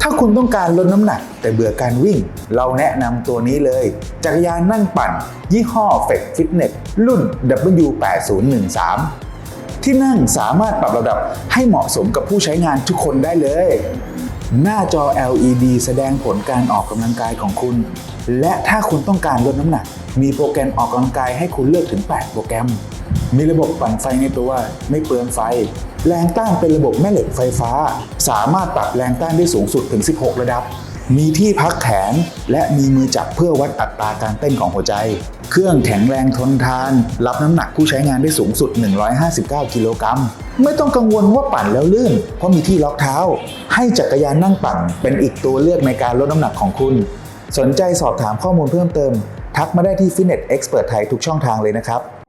ถ้าคุณต้องการลดน้ำหนักแต่เบื่อการวิ่งเราแนะนำตัวนี้เลยจักรยานนั่งปั่นยี่ห้อ Flex Fitness รุ่น W8013 ที่นั่งสามารถปรับระดับให้เหมาะสมกับผู้ใช้งานทุกคนได้เลยหน้าจอ LED แสดงผลการออกกำลังกายของคุณและถ้าคุณต้องการลดน้ำหนักมีโปรแกรมออกกำลังกายให้คุณเลือกถึง8โปรแกรมมีระบบปั่นไฟในตัวไม่เปลืองไฟแรงต้านเป็นระบบแม่เหล็กไฟฟ้าสามารถปรับแรงต้านได้สูงสุดถึง16ระดับมีที่พักแขนและมีมือจับเพื่อวัดอัตราการเต้นของหัวใจเครื่องแข็งแรงทนทานรับน้ำหนักผู้ใช้งานได้สูงสุด159กิโลกรัมไม่ต้องกังวลว่าปั่นแล้วลื่นเพราะมีที่ล็อกเท้าให้จักรยานนั่งปั่นเป็นอีกตัวเลือกในการลดน้ำหนักของคุณสนใจสอบถามข้อมูลเพิ่มเติมทักมาได้ที่ Fitness Expert ไทยทุกช่องทางเลยนะครับ